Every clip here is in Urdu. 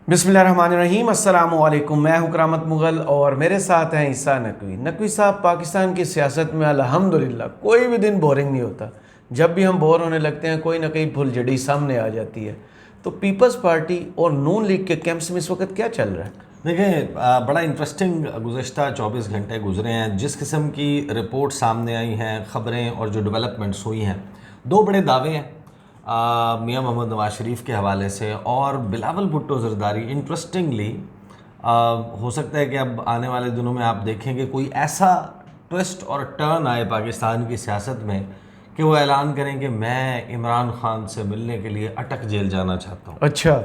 بسم اللہ الرحمن الرحیم، السلام علیکم۔ میں ہوں کرامت مغل اور میرے ساتھ ہیں عیسیٰ نقوی۔ نقوی صاحب، پاکستان کی سیاست میں الحمدللہ کوئی بھی دن بورنگ نہیں ہوتا۔ جب بھی ہم بور ہونے لگتے ہیں کوئی نہ کوئی بھل جڑی سامنے آ جاتی ہے۔ تو پیپلز پارٹی اور نون لیگ کے کیمپس میں اس وقت کیا چل رہا ہے؟ دیکھیں، بڑا انٹرسٹنگ گزشتہ 24 گھنٹے گزرے ہیں۔ جس قسم کی رپورٹ سامنے آئی ہیں، خبریں اور جو ڈیولپمنٹس ہوئی ہیں، دو بڑے دعوے ہیں میاں محمد نواز شریف کے حوالے سے اور بلاول بھٹو زرداری۔ انٹرسٹنگلی ہو سکتا ہے کہ اب آنے والے دنوں میں آپ دیکھیں کہ کوئی ایسا ٹوسٹ اور ٹرن آئے پاکستان کی سیاست میں کہ وہ اعلان کریں کہ میں عمران خان سے ملنے کے لیے اٹک جیل جانا چاہتا ہوں۔ اچھا،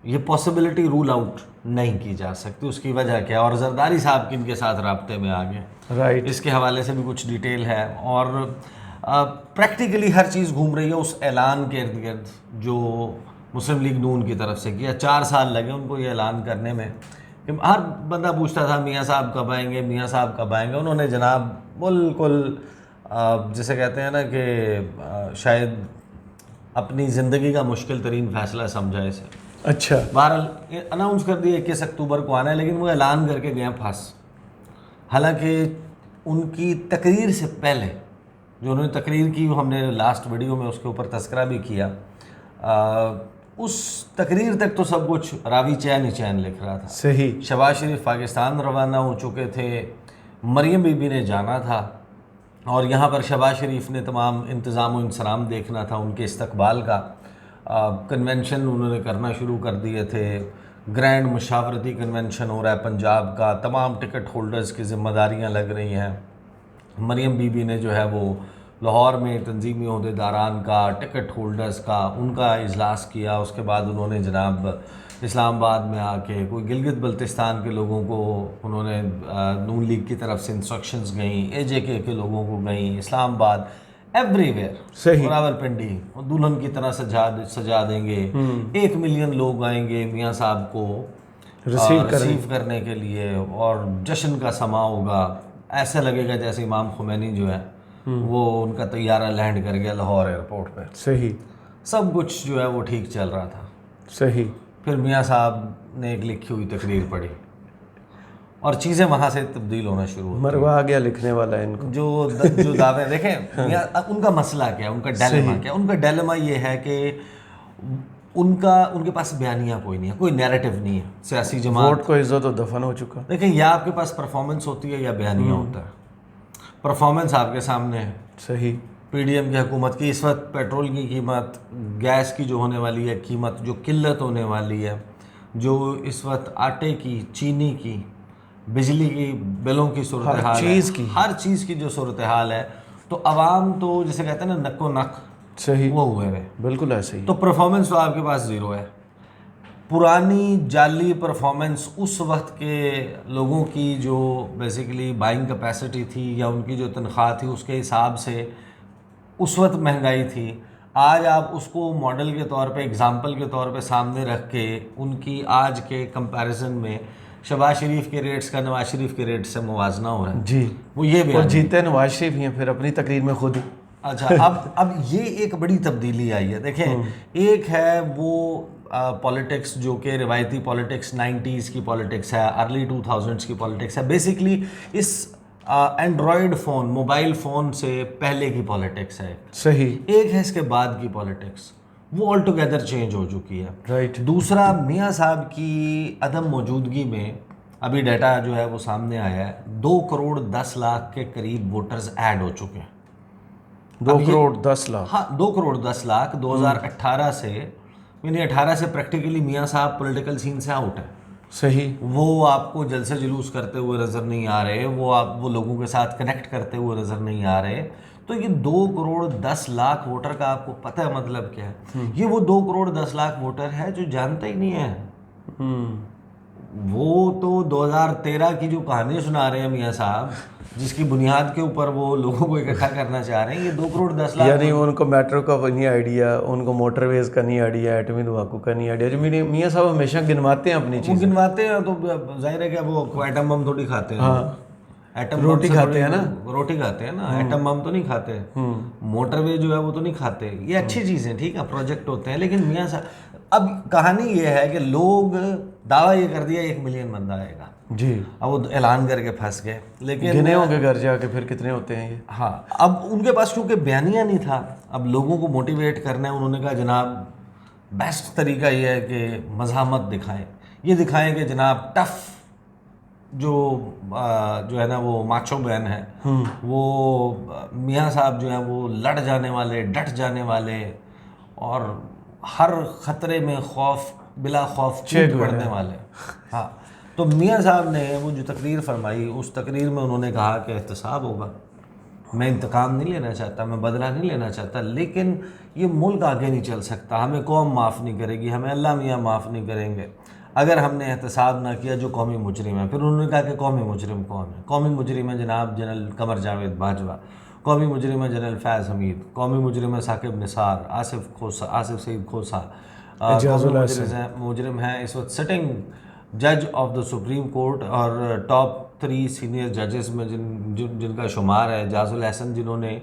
یہ پاسبلٹی رول آؤٹ نہیں کی جا سکتی۔ اس کی وجہ کیا؟ اور زرداری صاحب کن کے ساتھ رابطے میں آ گئے، رائٹ، اس کے حوالے سے بھی کچھ ڈیٹیل ہے۔ اور پریکٹیکلی ہر چیز گھوم رہی ہے اس اعلان کے ارد گرد جو مسلم لیگ نون کی طرف سے کیا۔ 4 سال لگے ان کو یہ اعلان کرنے میں کہ ہر بندہ پوچھتا تھا میاں صاحب کب آئیں گے، میاں صاحب کب آئیں گے۔ انہوں نے جناب بالکل جسے کہتے ہیں نا کہ شاید اپنی زندگی کا مشکل ترین فیصلہ سمجھا اسے۔ اچھا، بہرحال اناؤنس کر دیا 21 اکتوبر کو آنا ہے، لیکن وہ اعلان کر کے گئے پھنس۔ حالانکہ ان کی تقریر سے پہلے جو انہوں نے تقریر کی، ہم نے لاسٹ ویڈیو میں اس کے اوپر تذکرہ بھی کیا، اس تقریر تک تو سب کچھ راوی چین ہی چین لکھ رہا تھا۔ صحیح، شہباز شریف پاکستان روانہ ہو چکے تھے، مریم بی بی نے جانا تھا اور یہاں پر شہباز شریف نے تمام انتظام و انصرام دیکھنا تھا ان کے استقبال کا۔ کنونشن انہوں نے کرنا شروع کر دیے تھے، گرینڈ مشاورتی کنونشن ہو رہا ہے پنجاب کا، تمام ٹکٹ ہولڈرز کی ذمہ داریاں لگ رہی ہیں۔ مریم بی بی نے جو ہے وہ لاہور میں تنظیمی عہدیداران کا، ٹکٹ ہولڈرز کا، ان کا اجلاس کیا۔ اس کے بعد انہوں نے جناب اسلام آباد میں آ کے کوئی گلگت بلتستان کے لوگوں کو انہوں نے نون لیگ کی طرف سے انسٹرکشنز گئیں، اے جے کے لوگوں کو گئیں، اسلام آباد ایوری ویئر، صحیح، راول پنڈی دلہن کی طرح سجا دیں گے، 1 ملین لوگ آئیں گے میاں صاحب کو ریسیو کرنے کے لیے اور جشن کا سما ہوگا۔ ایسا لگے گا جیسے امام خمینی جو ہے وہ ان کا طیارہ لینڈ کر گیا لاہور ایئرپورٹ پہ۔ صحیح، سب کچھ جو ہے وہ ٹھیک چل رہا تھا۔ صحیح، پھر میاں صاحب نے ایک لکھی ہوئی تقریر پڑھی اور چیزیں وہاں سے تبدیل ہونا شروع ہوئی۔ مروا گیا لکھنے والا ان کو۔ جو دعوے دیکھیں ان کا مسئلہ کیا ہے، ان کا ڈیلیما کیا ہے؟ ان کا ڈیلیما یہ ہے کہ ان کے پاس بیانیہ کوئی نہیں ہے، کوئی نیریٹو نہیں ہے۔ سیاسی جماعت ووٹ کو عزت و دفن ہو چکا۔ دیکھیں، یا آپ کے پاس پرفارمنس ہوتی ہے یا بیانیہ ہوتا ہے۔ پرفارمنس آپ کے سامنے ہے۔ صحیح، پی ڈی ایم کی حکومت کی اس وقت پیٹرول کی قیمت، گیس کی جو ہونے والی ہے قیمت، جو قلت ہونے والی ہے، جو اس وقت آٹے کی، چینی کی، بجلی کی بلوں کی صورتحال ہے، ہر چیز کی جو صورتحال ہے، تو عوام تو جسے کہتے ہیں نا نک و نک، صحیح، وہ ہوئے ہوئے، بالکل ایسے ہی۔ تو پرفارمنس تو آپ کے پاس زیرو ہے۔ پرانی جعلی پرفارمنس اس وقت کے لوگوں کی جو بیسیکلی بائنگ کیپیسٹی تھی یا ان کی جو تنخواہ تھی اس کے حساب سے اس وقت مہنگائی تھی، آج آپ اس کو ماڈل کے طور پہ، اگزامپل کے طور پہ سامنے رکھ کے ان کی آج کے کمپیریزن میں شہباز شریف کے ریٹس کا نواز شریف کے ریٹ سے موازنہ ہو رہا ہے۔ جی، وہ یہ بھی اور جیتے نواز شریف ہی ہیں پھر اپنی تقریر میں خود ہی۔ اچھا، اب یہ ایک بڑی تبدیلی آئی ہے۔ دیکھیں، ایک ہے وہ پولیٹکس جو کہ روایتی پولیٹکس 90s کی پولیٹکس ہے، ارلی 2000s کی پولیٹکس ہے، بیسکلی اس اینڈرائڈ فون، موبائل فون سے پہلے کی پولیٹکس ہے۔ صحیح، ایک ہے اس کے بعد کی پولیٹکس، وہ آل ٹوگیدر چینج ہو چکی ہے۔ رائٹ، دوسرا، میاں صاحب کی عدم موجودگی میں ابھی ڈیٹا جو ہے وہ سامنے آیا ہے، 2 کروڑ 10 لاکھ کے قریب ووٹرز ایڈ ہو چکے ہیں۔ 2 کروڑ 10 لاکھ، ہاں، 2 کروڑ 10 لاکھ 2018 سے، یعنی 18 سے پریکٹیکلی میاں صاحب پولیٹیکل سین سے آؤٹ ہے۔ صحیح، وہ آپ کو جلسے جلوس کرتے ہوئے نظر نہیں آ رہے، وہ لوگوں کے ساتھ کنیکٹ کرتے ہوئے نظر نہیں آ رہے۔ تو یہ 2 کروڑ 10 لاکھ ووٹر کا آپ کو پتہ ہے مطلب کیا ہے؟ یہ وہ 2 کروڑ 10 لاکھ ووٹر ہے جو جانتا ہی نہیں ہے۔ وہ تو 2013 کی جو کہانی سنا رہے ہیں میاں صاحب، جس کی بنیاد کے اوپر وہ لوگوں کو اکٹھا کرنا چاہ رہے ہیں، یہ 2 کروڑ 10 لاکھ، یعنی ان کو میٹرو کا نہیں آئیڈیا، ان کو موٹر ویز کا نہیں آئیڈیا، ایٹمی دھماکوں کا نہیں آئیڈیا۔ جو میاں صاحب ہمیشہ گنواتے ہیں اپنی چیزیں، گنواتے ہیں، تو ظاہر ہے کہ وہ ایٹم بم تھوڑی کھاتے ہیں۔ ایٹم روٹی کھاتے ہیں نا، روٹی کھاتے ہیں نا، ایٹم بم تو نہیں کھاتے، موٹر وے جو ہے وہ تو نہیں کھاتے. یہ اچھی چیزیں ٹھیک ہے، پروجیکٹ ہوتے ہیں، لیکن میاں صاحب اب کہانی یہ ہے کہ لوگ دعویٰ یہ کر دیا 1 ملین بندہ آئے گا جی، اب وہ اعلان کر کے پھنس گئے. لیکن گنے ہوں گے گھر جا کے پھر کتنے ہوتے ہیں یہ. ہاں اب ان کے پاس کیونکہ بیانیہ نہیں تھا، اب لوگوں کو موٹیویٹ کرنا ہے. انہوں نے کہا جناب بیسٹ طریقہ یہ ہے کہ مزاحمت دکھائیں، یہ دکھائیں کہ جناب ٹف جو ہے نا وہ ماچو مین ہے، وہ میاں صاحب جو ہیں وہ لڑ جانے والے، ڈٹ جانے والے، اور ہر خطرے میں بلا خوف ٹوٹ پڑنے والے. ہاں تو میاں صاحب نے وہ جو تقریر فرمائی، اس تقریر میں انہوں نے کہا کہ احتساب ہوگا. میں انتقام نہیں لینا چاہتا، میں بدلہ نہیں لینا چاہتا، لیکن یہ ملک آگے نہیں چل سکتا. ہمیں قوم معاف نہیں کرے گی، ہمیں اللہ میاں معاف نہیں کریں گے اگر ہم نے احتساب نہ کیا جو قومی مجرم ہے. پھر انہوں نے کہا کہ قومی مجرم کون ہے؟ قومی مجرم ہے جناب جنرل قمر جاوید باجوہ، قومی مجرم ہے جنرل فیض حمید، قومی مجرم ہے ثاقب نثار، آصف سعید کھوسا، قومی مجرم ہیں اس وقت سٹنگ جج آف دا سپریم کورٹ اور ٹاپ 3 سینئر ججز میں جن کا شمار ہے اعجاز الحسن، جنہوں نے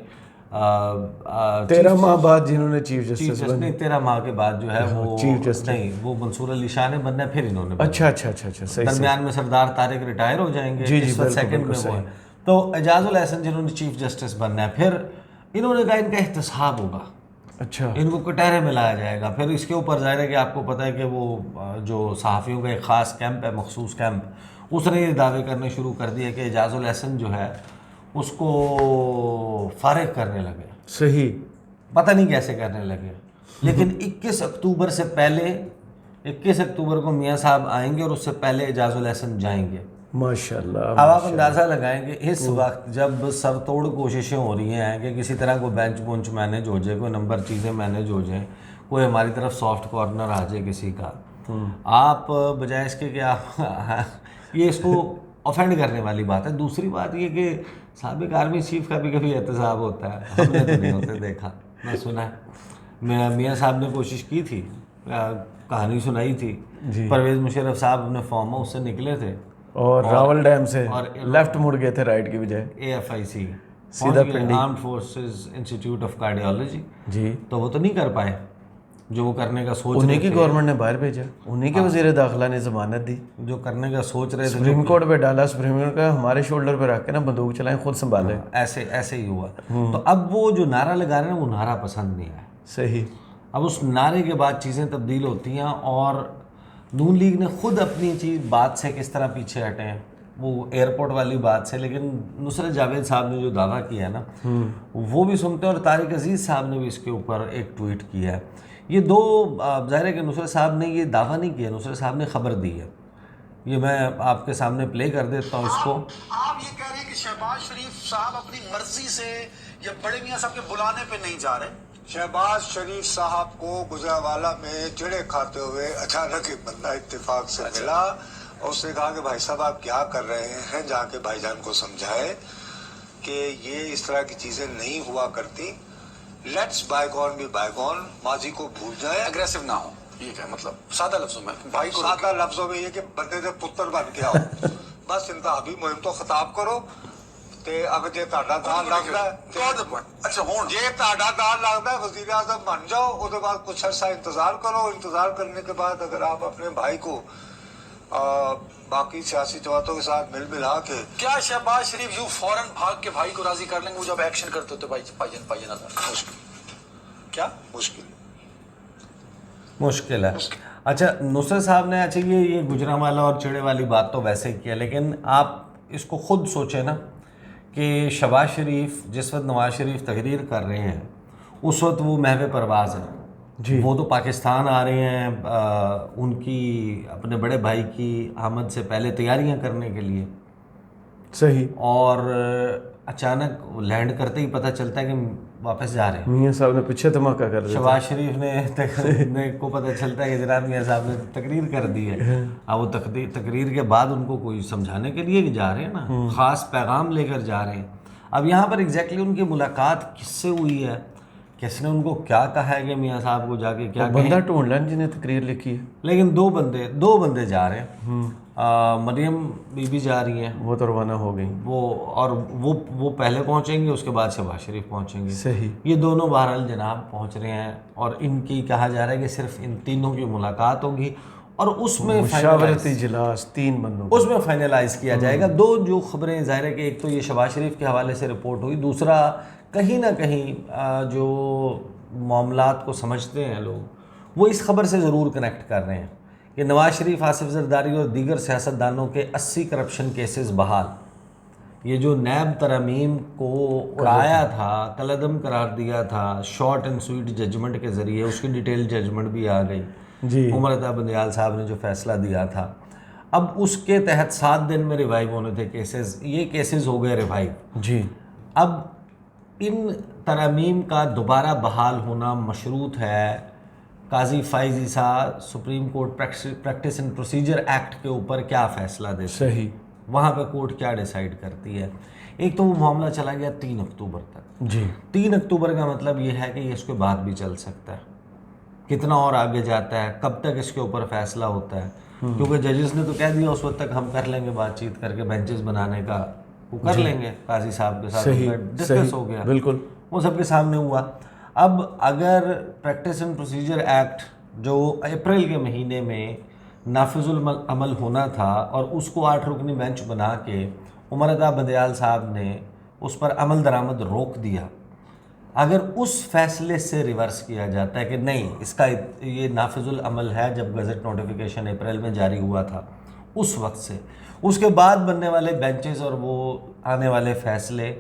13 ماہ بعد جنہوں نے چیف جسٹس نہیں 13 ماہ کے بعد جو ہے وہ نہیں، وہ منصور علی شاہ نے بننا ہے، پھر انہوں نے اچھا صحیح. درمیان میں سردار طارق ریٹائر ہو جائیں گے، اس وقت سیکنڈ میں وہ ہے. تو اعجاز الحسن جنہوں نے چیف جسٹس بننا ہے، پھر انہوں نے کہا ان کا احتساب ہوگا، اچھا ان کو کٹہرے میں لایا جائے گا. پھر اس کے اوپر ظاہر ہے کہ آپ کو پتہ ہے کہ وہ جو صحافیوں کا ایک خاص کیمپ ہے، مخصوص کیمپ، اس نے یہ دعوے کرنے شروع کر دیے کہ اعجاز الحسن جو ہے اس کو فارغ کرنے لگے. صحیح، پتہ نہیں کیسے کرنے لگے، لیکن 21 اکتوبر سے پہلے 21 اکتوبر کو میاں صاحب آئیں گے اور اس سے پہلے اعجاز الحسن جائیں گے. ماشاءاللہ. اب آپ اندازہ لگائیں کہ اس وقت جب سر توڑ کوششیں ہو رہی ہیں کہ کسی طرح کوئی بینچ بونچ مینیج ہو جائے، کوئی نمبر چیزیں مینیج ہو جائیں، کوئی ہماری طرف سافٹ کارنر آ جائے کسی کا، آپ بجائے اس کے کہ آپ یہ اس کو اوفینڈ کرنے والی بات ہے. دوسری بات یہ کہ سابق آرمی چیف کا بھی کبھی احتساب ہوتا ہے، ہم نے تو نہیں ہوتے دیکھا نہ سنا ہے. میاں صاحب نے کوشش کی تھی، کہانی سنائی تھی، پرویز مشرف صاحب اپنے فارم ہاؤس سے نکلے تھے اور راول ڈیم سے لیفٹ مڑ گئے تھے رائٹ کی بجائے، AFIC سیدھا Pindi, Armed Forces Institute of Cardiology. جی تو وہ تو نہیں کر پائے جو وہ کرنے کا سوچ انہیں رہے کی تھے، گورنمنٹ نے باہر بھیجا، انہیں کے وزیر داخلہ نے ضمانت دی، جو کرنے کا سوچ رہے تھے سپریم کورٹ پہ ڈالا، سپریم کورٹ کا ہمارے شولڈر پہ رکھ کے نا بندوق چلائیں، خود سنبھالے. ایسے ہی ہوا. تو اب وہ جو نعرہ لگا رہے ہیں وہ نعرہ پسند نہیں آیا. صحیح. اب اس نعرے کے بعد چیزیں تبدیل ہوتی ہیں، اور نون لیگ نے خود اپنی بات سے کس طرح پیچھے ہٹے ہیں، وہ ایئرپورٹ والی بات سے. لیکن نصرت جاوید صاحب نے جو دعویٰ کیا ہے نا وہ بھی سنتے ہیں، اور طارق عزیز صاحب نے بھی اس کے اوپر ایک ٹویٹ کیا ہے. یہ دو ظاہر ہے کہ نصرت صاحب نے یہ دعویٰ نہیں کیا، نصرت صاحب نے خبر دی ہے. یہ میں آپ کے سامنے پلے کر دیتا ہوں اس کو. آپ یہ کہہ رہے ہیں کہ شہباز شریف صاحب اپنی مرضی سے یا بڑے میاں صاحب کے بلانے پہ نہیں جا رہے؟ شہباز شریف صاحب کو گجرانوالہ میں چڑے کھاتے ہوئے اچانک ایک بندہ اتفاق سے ملا اور اس نے کہا کہ بھائی صاحب آپ کیا کر رہے ہیں، جا کے بھائی جان کو سمجھائے کہ یہ اس طرح کی چیزیں نہیں ہوا کرتی. Let's bygone be bygone, ماضی کو بھول جائیں، اگریسو نہ ہو. یہ کیا مطلب سادہ لفظوں میں بھائی کو، سادہ لفظوں میں یہ کہ بندے سے پتر بن کے آؤ. بس انتخابی مہم تو خطاب کرو تے اگر جے تہاڈا نام لگدا ہے، اچھا ہون جے تہاڈا نام لگدا ہے وزیر اعظم بن جاؤ، اس کے بعد کچھ عرصہ انتظار کرو. انتظار کرنے کے بعد اگر آپ اپنے بھائی کو باقی سیاسی جماعتوں کے ساتھ مل ملا کے، کیا شہباز شریف یوں فوراً بھاگ کے بھائی کو راضی کر لیں گے؟ وہ جب ایکشن کرتے ہوتے بھائی جان مشکل، کیا مشکل ہے. اچھا نصرت صاحب نے اچھا یہ گجرانوالہ اور چڑے والی بات تو ویسے کیا، لیکن آپ اس کو خود سوچیں نا کہ شہباز شریف جس وقت نواز شریف تقریر کر رہے ہیں اس وقت وہ محو پرواز ہے. جی وہ تو پاکستان آ رہے ہیں ان کی اپنے بڑے بھائی کی آمد سے پہلے تیاریاں کرنے کے لیے. صحیح. اور اچانک لینڈ کرتے ہی پتہ چلتا ہے کہ واپس جا رہے ہیں. میاں صاحب نے پیچھے دھماکہ کر دیا. شہباز شریف نے کو پتہ چلتا ہے کہ جناب میاں صاحب نے تقریر کر دی ہے. اب وہ تقریر کے بعد ان کو کوئی سمجھانے کے لیے جا رہے ہیں نا، خاص پیغام لے کر جا رہے ہیں. اب یہاں پر ایگزیکٹلی ان کی ملاقات کس سے ہوئی ہے کس نے ان کو کیا کہا ہے کہ میاں صاحب کو جا کے کیا بندہ ڈھونڈ لیں جنہیں تقریر لکھی ہے. لیکن دو بندے جا رہے ہیں. مریم بی بی جا رہی ہیں, وہ تو روانہ ہو گئی. وہ پہلے پہنچیں گے, اس کے بعد شہباز شریف پہنچیں گے. صحیح. یہ دونوں بہرحال جناب پہنچ رہے ہیں, اور ان کی کہا جا رہا ہے کہ صرف ان تینوں کی ملاقات ہوگی, اور اس میں مشاورتی اجلاس 3 بندوں اس میں فائنلائز کیا جائے گا. دو جو خبریں ظاہر ہے کہ ایک تو یہ شہباز شریف کے حوالے سے رپورٹ ہوئی, دوسرا کہیں نہ کہیں جو معاملات کو سمجھتے ہیں لوگ وہ اس خبر سے ضرور کنیکٹ کر رہے ہیں کہ نواز شریف, آصف زرداری اور دیگر سیاستدانوں کے 80 کرپشن کیسز بحال. یہ جو نیب ترامیم کو اڑایا تھا, کالعدم قرار دیا تھا, شارٹ اینڈ سویٹ ججمنٹ کے ذریعے, اس کی ڈیٹیل ججمنٹ بھی آ گئی. جی. عمر عطا بندیال صاحب نے جو فیصلہ دیا تھا, اب اس کے تحت 7 دن میں ریوائیو ہونے تھے کیسز, یہ کیسز ہو گئے ریوائیو. جی. اب ان ترامیم کا دوبارہ بحال ہونا مشروط ہے Qazi Faez Isa Supreme Court Practice and Procedure Act کے اوپر کیا فیصلہ دیتے ہیں. صحیح. وہاں پہ کورٹ کیا ڈیسائیڈ کرتی ہے. ایک تو وہ معاملہ چلا گیا 3 اکتوبر تک. جی. 3 اکتوبر کا مطلب یہ ہے کہ یہ اس کے بعد بھی چل سکتا ہے, کتنا اور آگے جاتا ہے, کب تک اس کے اوپر فیصلہ ہوتا ہے, کیونکہ ججز نے تو کہہ دیا اس وقت تک ہم کر لیں گے بات چیت کر کے, بینچز بنانے کا وہ کر لیں گے قاضی صاحب کے ساتھ. ڈسکس ہو گیا, بالکل وہ سب کے سامنے ہوا. اب اگر پریکٹس اینڈ پروسیجر ایکٹ جو اپریل کے مہینے میں نافذ العمل ہونا تھا, اور اس کو 8 رکنی بینچ بنا کے عمر عطا بندیال صاحب نے اس پر عمل درآمد روک دیا, اگر اس فیصلے سے ریورس کیا جاتا ہے کہ نہیں اس کا یہ نافذ العمل ہے, جب گزٹ نوٹیفیکیشن اپریل میں جاری ہوا تھا اس وقت سے, اس کے بعد بننے والے بینچز اور وہ آنے والے فیصلے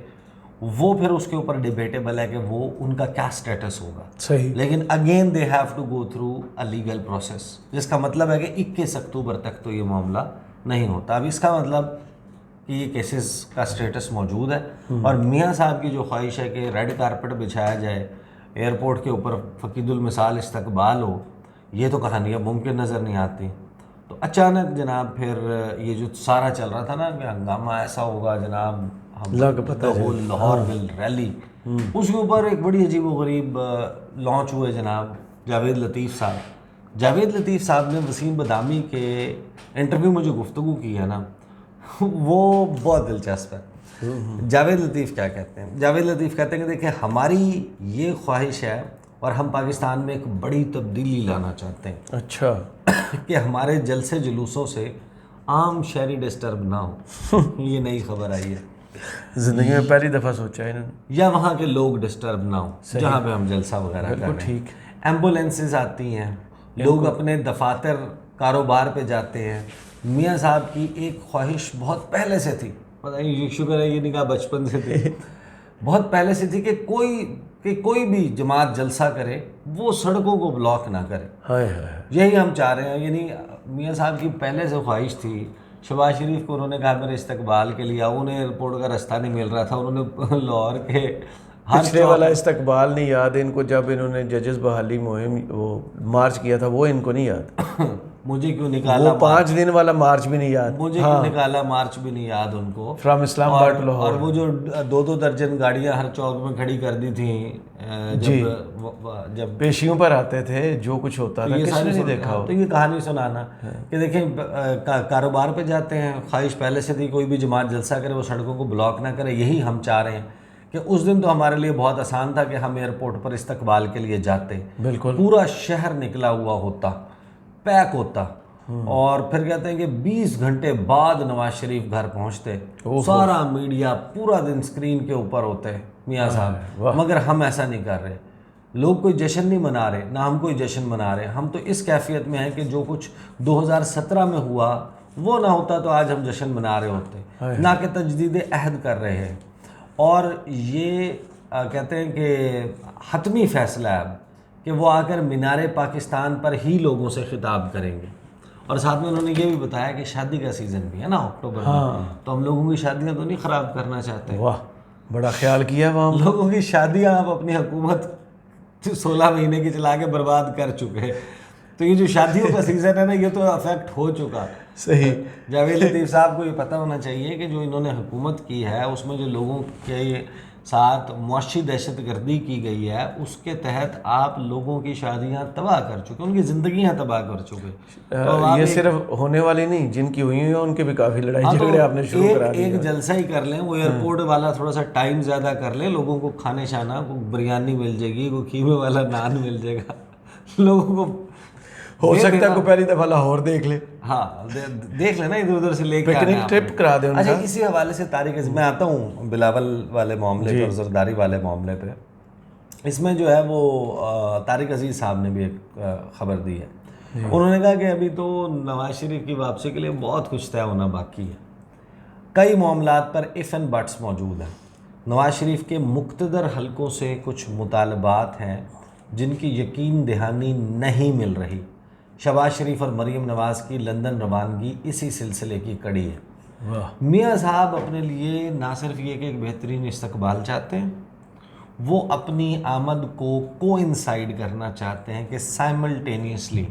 وہ پھر اس کے اوپر ڈیبیٹیبل ہے کہ وہ ان کا کیا سٹیٹس ہوگا. صحیح. لیکن again they have to go through a legal process, جس کا مطلب ہے کہ 21 اکتوبر تک تو یہ معاملہ نہیں ہوتا. اب اس کا مطلب کہ یہ کیسز کا سٹیٹس موجود ہے, اور میاں صاحب کی جو خواہش ہے کہ ریڈ کارپٹ بچھایا جائے, ایئرپورٹ کے اوپر فقید المثال استقبال ہو, یہ تو کہانیاں ممکن نظر نہیں آتی. تو اچانک جناب پھر یہ جو سارا چل رہا تھا نا کہ ہنگامہ ایسا ہوگا جناب, لاہور ول ریلی, اس کے اوپر ایک بڑی عجیب و غریب لانچ ہوئے جناب جاوید لطیف صاحب. جاوید لطیف صاحب نے وسیم بدامی کے انٹرویو میں جو گفتگو کی ہے نا وہ بہت دلچسپ ہے. جاوید لطیف کیا کہتے ہیں؟ جاوید لطیف کہتے ہیں کہ دیکھیں ہماری یہ خواہش ہے اور ہم پاکستان میں ایک بڑی تبدیلی لانا چاہتے ہیں. اچھا. کہ ہمارے جلسے جلوسوں سے عام شہری ڈسٹرب نہ ہو. یہ نئی خبر آئی ہے, زندگی میں پہلی دفعہ سوچا ہے انہوں نے. یا وہاں کے لوگ ڈسٹرب نہ ہوں جہاں پہ ہم جلسہ وغیرہ کر رہے ہیں. ٹھیک. ایمبولینسز آتی ہیں, لوگ اپنے دفاتر کاروبار پہ جاتے ہیں. میاں صاحب کی ایک خواہش بہت پہلے سے تھی, پتہ نہیں شکر ہے یہ نکاح بچپن سے تھی, بہت پہلے سے تھی کہ کوئی بھی جماعت جلسہ کرے وہ سڑکوں کو بلاک نہ کرے. یہی ہم چاہ رہے ہیں. یعنی میاں صاحب کی پہلے سے خواہش تھی. شہباز شریف کو انہوں نے کہا میرے استقبال کے لیے, انہیں ایئرپورٹ کا راستہ نہیں مل رہا تھا, انہوں نے لاہور کے پچھلے والا استقبال نہیں یاد ان کو, جب انہوں نے ججز بحالی مہم وہ مارچ کیا تھا, وہ ان کو نہیں یاد. مجھے کیوں نکالا, 5 دن والا مارچ بھی نہیں یاد. مجھے کیوں نکالا مارچ بھی نہیں یاد ان کو, فرام اسلام آباد ٹو لاہور. اور وہ جو 2 درجن گاڑیاں ہر چوک میں کھڑی کر دی تھیں جب پیشیوں پر آتے تھے, جو کچھ ہوتا تھا کسی نے نہیں دیکھا ہو. تو یہ کہانی سنانا کہ دیکھیں کاروبار پہ جاتے ہیں, خواہش پہلے سے تھی کوئی بھی جماعت جلسہ کرے وہ سڑکوں کو بلاک نہ کرے. یہی ہم چاہ رہے ہیں کہ اس دن تو ہمارے لیے بہت آسان تھا کہ ہم ایئرپورٹ پر استقبال کے لیے جاتے, بالکل پورا شہر نکلا ہوا ہوتا, پیک ہوتا, اور پھر کہتے ہیں کہ 20 گھنٹے بعد نواز شریف گھر پہنچتے, سارا میڈیا پورا دن سکرین کے اوپر ہوتے میاں صاحب. مگر ہم ایسا نہیں کر رہے, لوگ کوئی جشن نہیں منا رہے, نہ ہم کوئی جشن منا رہے. ہم تو اس کیفیت میں ہیں کہ جو کچھ 2017 میں ہوا وہ نہ ہوتا تو آج ہم جشن منا رہے ہوتے, نہ کہ تجدید عہد کر رہے ہیں. اور یہ کہتے ہیں کہ حتمی فیصلہ ہے اب کہ وہ آ کر مینار پاکستان پر ہی لوگوں سے خطاب کریں گے. اور ساتھ میں انہوں نے یہ بھی بتایا کہ شادی کا سیزن بھی ہے نا اکتوبر میں, تو ہم لوگوں کی شادیاں تو نہیں خراب کرنا چاہتے. واہ, بڑا خیال کیا وہاں. لوگوں کی شادیاں آپ اپنی حکومت 16 مہینے کی چلا کے برباد کر چکے, تو یہ جو شادیوں کا سیزن ہے نا یہ تو افیکٹ ہو چکا. صحیح. جاوید لطیف صاحب کو یہ پتہ ہونا چاہیے کہ جو انہوں نے حکومت کی ہے اس میں جو لوگوں کے ساتھ معاشی دہشت گردی کی گئی ہے، اس کے تحت آپ لوگوں کی شادیاں تباہ کر چکے، ان کی زندگیاں تباہ کر چکے. یہ صرف ہونے والی نہیں، جن کی ہوئی ہیں ان کے بھی کافی لڑائی جھگڑے آپ نے شروع کرا دیے. ایک جلسہ ہی کر لیں، وہ ایئرپورٹ والا تھوڑا سا ٹائم زیادہ کر لیں، لوگوں کو کھانے شانا، کو بریانی مل جائے گی، کو کیمے والا نان مل جائے گا، لوگوں کو ہو سکتا ہے کو پہلی دفعہ لاہور دیکھ لے. ہاں دیکھ لینا، ادھر ادھر سے لے کے پکنک ٹرپ کرا دیں. اچھا اسی حوالے سے طارق عزیز میں آتا ہوں بلاول والے معاملے پہ اور زرداری والے معاملے پہ. اس میں جو ہے وہ طارق عزیز صاحب نے بھی ایک خبر دی ہے. انہوں نے کہا کہ ابھی تو نواز شریف کی واپسی کے لیے بہت کچھ طے ہونا باقی ہے، کئی معاملات پر اف اینڈ بٹس موجود ہیں. نواز شریف کے مقتدر حلقوں سے کچھ مطالبات ہیں جن کی یقین دہانی نہیں مل رہی. شہباز شریف اور مریم نواز کی لندن روانگی اسی سلسلے کی کڑی ہے. میاں صاحب اپنے لیے نہ صرف یہ کہ ایک بہترین استقبال چاہتے ہیں، وہ اپنی آمد کو انسائیڈ کرنا چاہتے ہیں کہ سائملٹینیسلی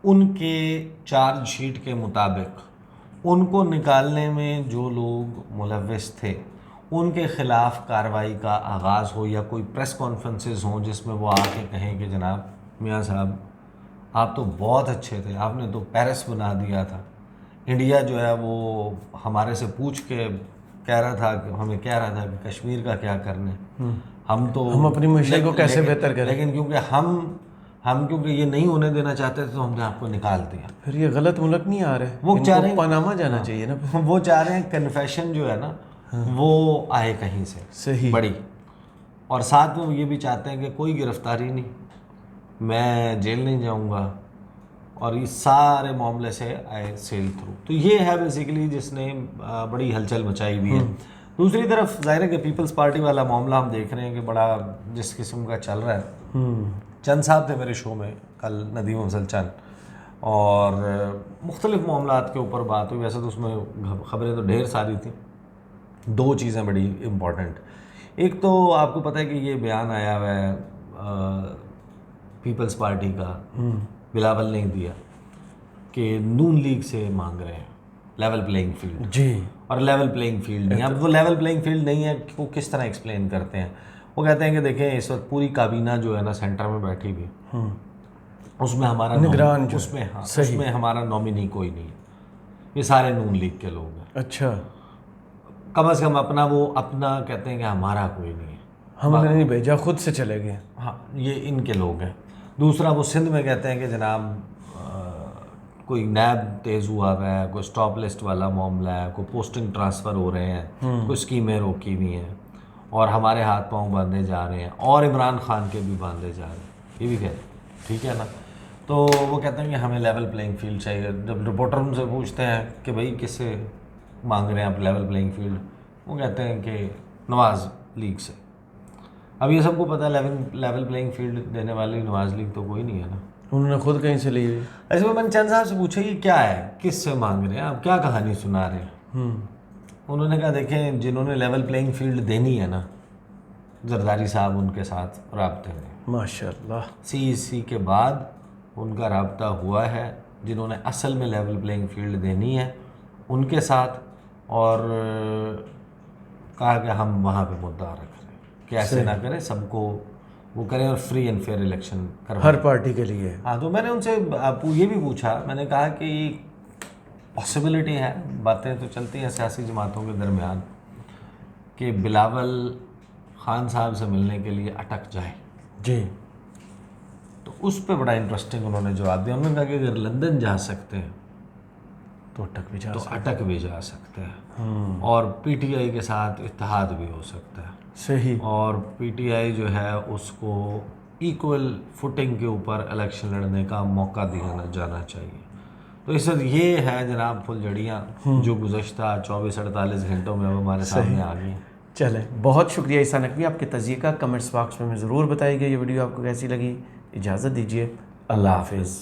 ان کے چارج شیٹ کے مطابق ان کو نکالنے میں جو لوگ ملوث تھے ان کے خلاف کارروائی کا آغاز ہو، یا کوئی پریس کانفرنسز ہوں جس میں وہ آ کے کہیں کہ جناب میاں صاحب آپ تو بہت اچھے تھے، آپ نے تو پیرس بنا دیا تھا، انڈیا جو ہے وہ ہمارے سے پوچھ کے کہہ رہا تھا کہ کشمیر کا کیا کرنے، ہم اپنی معیشت کو کیسے بہتر کریں، لیکن کیونکہ کیونکہ یہ نہیں ہونے دینا چاہتے تھے تو ہم نے آپ کو نکال دیا. پھر یہ غلط ملک نہیں آ رہے، وہ چاہ رہے ہیں پاناما جانا چاہیے نا. وہ چاہ رہے ہیں کنفیشن جو ہے نا وہ آئے کہیں سے صحیح بڑی، اور ساتھ میں یہ بھی چاہتے ہیں کہ کوئی گرفتاری نہیں، میں جیل نہیں جاؤں گا، اور یہ سارے معاملے سے آئے سیل تھرو. تو یہ ہے بیسیکلی جس نے بڑی ہلچل مچائی ہوئی ہے. دوسری طرف ظاہر ہے کہ پیپلز پارٹی والا معاملہ ہم دیکھ رہے ہیں کہ بڑا جس قسم کا چل رہا ہے. چند صاحب تھے میرے شو میں کل، ندیم افضل چند، اور مختلف معاملات کے اوپر بات ہوئی. ویسے تو اس میں خبریں تو ڈھیر ساری تھیں. دو چیزیں بڑی امپورٹنٹ، ایک تو آپ کو پتہ ہے کہ یہ بیان آیا ہوا ہے پیپلز پارٹی کا، بلاول نہیں دیا، کہ نون لیگ سے مانگ رہے ہیں لیول پلینگ فیلڈ. جی، اور لیول پلینگ فیلڈ نہیں. اب وہ لیول پلینگ فیلڈ نہیں ہے، وہ کس طرح ایکسپلین کرتے ہیں؟ وہ کہتے ہیں کہ دیکھیں اس وقت پوری کابینہ جو ہے نا سینٹر میں بیٹھی ہوئی، اس میں ہمارا نگران اس میں ہمارا نامنی کوئی نہیں ہے، یہ سارے نون لیگ کے لوگ ہیں. اچھا، کم از کم اپنا کہتے ہیں کہ ہمارا کوئی نہیں ہے، ہم نے نہیں بھیجا، خود سے چلے گئے. ہاں یہ ان کے لوگ ہیں. دوسرا وہ سندھ میں کہتے ہیں کہ جناب کوئی نیب تیز ہوا ہے، کوئی اسٹاپ لسٹ والا معاملہ ہے، کوئی پوسٹنگ ٹرانسفر ہو رہے ہیں، کوئی اسکیمیں روکی ہوئی ہیں، اور ہمارے ہاتھ پاؤں باندھے جا رہے ہیں، اور عمران خان کے بھی باندھے جا رہے ہیں. یہ بھی کہتے ہیں، ٹھیک ہے نا. تو وہ کہتے ہیں کہ ہمیں لیول پلینگ فیلڈ چاہیے. جب رپورٹر ان سے پوچھتے ہیں کہ بھائی کس سے مانگ رہے ہیں آپ لیول پلینگ فیلڈ، وہ کہتے ہیں کہ نواز لیگ سے. اب یہ سب کو پتہ ہے لیول پلینگ فیلڈ دینے والی نواز لیگ تو کوئی نہیں ہے نا. انہوں نے خود کہیں سے لی ہوئی. ایسے میں نے چند صاحب سے پوچھا یہ کیا ہے، کس سے مانگ رہے ہیں آپ، کیا کہانی سنا رہے ہیں؟ انہوں نے کہا دیکھیں جنہوں نے لیول پلینگ فیلڈ دینی ہے نا، زرداری صاحب ان کے ساتھ رابطے میں، ماشاءاللہ CEC کے بعد ان کا رابطہ ہوا ہے. جنہوں نے اصل میں لیول پلینگ فیلڈ دینی ہے ان کے ساتھ، اور کہا کہ ہم وہاں پہ مدعا رکھ رہے ہیں کہ ایسے نہ کریں، سب کو وہ کریں اور فری اینڈ فیئر الیکشن کروائیں ہر پارٹی کے لیے. ہاں تو میں نے ان سے یہ بھی پوچھا، میں نے کہا کہ پاسبلٹی ہے، باتیں تو چلتی ہیں سیاسی جماعتوں کے درمیان، کہ بلاول خان صاحب سے ملنے کے لیے اٹک جائے. جی، تو اس پہ بڑا انٹرسٹنگ انہوں نے جواب دیا. انہوں نے کہا کہ اگر لندن جا سکتے ہیں تو اٹک بھی جا سکتے ہیں، اور PTI کے ساتھ اتحاد بھی ہو سکتا ہے. صحیح. اور PTI جو ہے اس کو ایکول فوٹنگ کے اوپر الیکشن لڑنے کا موقع دیا جانا چاہیے. تو اس وقت یہ ہے جناب پھلجھڑیاں جو گزشتہ 24-48 گھنٹوں میں اب ہمارے سامنے آ گئی ہیں. چلیں، بہت شکریہ عیسیٰ نقوی، آپ کے تجزیے کا کمنٹس باکس میں ضرور بتائیے گا. یہ ویڈیو آپ کو کیسی لگی؟ اجازت دیجیے، اللہ حافظ.